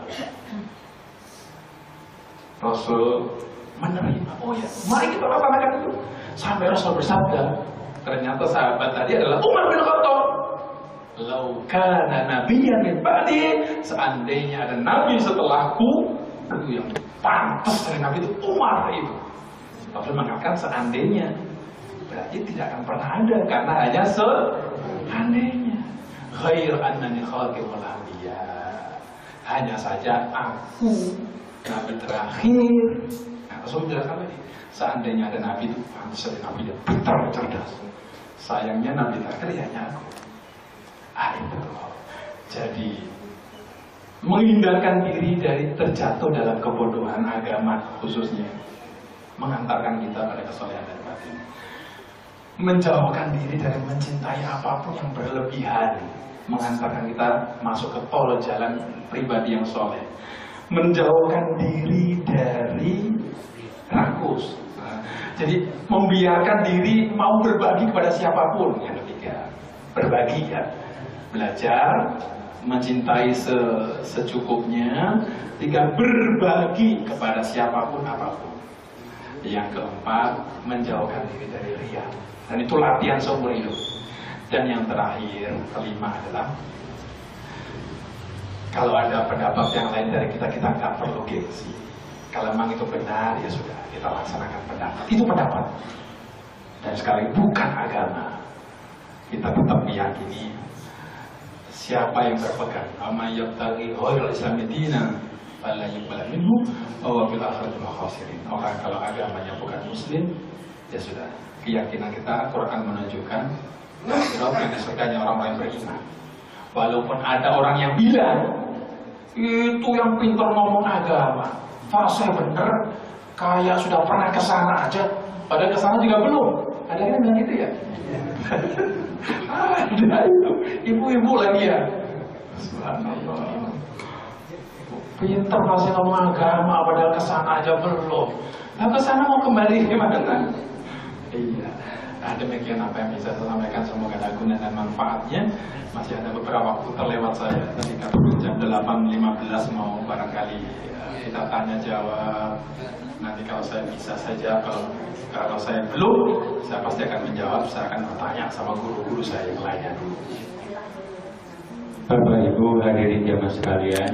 Rasul menerima, oh ya, mari kita laksanakan itu. Sampai Rasul bersabda, ternyata sahabat tadi adalah Umar bin Khattab. Lau kana nabiyyan min ba'di, seandainya ada nabi setelahku, itu yang pantas dari nabi itu Umar itu. Rasul mengatakan seandainya, berarti tidak akan pernah ada, karena hanya seandainya. Ghair annani khatimul anbiya, hanya saja aku nabi terakhir. Nah, Rasul menjelaskan lagi, seandainya ada nabi itu pantas dari nabi yang pintar, cerdas. Sayangnya nabi terakhir ya hanya aku. Itu. Jadi menghindarkan diri dari terjatuh dalam kebodohan agama khususnya mengantarkan kita pada kesolehan dan batin. Menjauhkan diri dari mencintai apapun yang berlebihan mengantarkan kita masuk ke tol jalan pribadi yang soleh. Menjauhkan diri dari rakus. Jadi membiarkan diri mau berbagi kepada siapapun. Yang ketiga, berbagi ya. Belajar mencintai secukupnya. Tiga, berbagi kepada siapapun apapun. Yang keempat, menjauhkan diri dari riya. Dan itu latihan seumur hidup. Dan yang terakhir, kelima adalah kalau ada pendapat yang lain dari kita nggak perlu gengsi. Kalau memang itu benar, ya sudah, kita laksanakan pendapat. Itu pendapat. Dan sekali bukan agama. Kita tetap meyakini siapa yang berpegang amma yabtaghi ghairal islami dinan fala yuqbal minhu wa huwa fil akhirati minal khasirin. Orang kalau agamanya bukan muslim, ya sudah. Keyakinan kita, Al-Quran menunjukkan yang surganya orang-orang yang beriman. Walaupun ada orang yang bilang itu yang pintar ngomong agama, fase bener, kayak sudah pernah kesana aja, padahal kesana juga belum. Ada yang bilang gitu ya? Ada itu, ibu-ibu lagi ya. Subhanallah. Pintar masih ngomong agama, padahal kesana aja belum. Nah kesana mau kembali gimana? Iya. Nah, demikian apa yang bisa saya sampaikan, semoga ada guna dan manfaatnya. Masih ada beberapa waktu terlewat saya. Ketika jam 8.15 mau barangkali kita tanya jawab. Nanti kalau saya bisa saja, kalau saya belum, saya pasti akan menjawab. Saya akan bertanya sama guru-guru saya yang lainnya dulu. Bapak Ibu hadirin jamaah sekalian,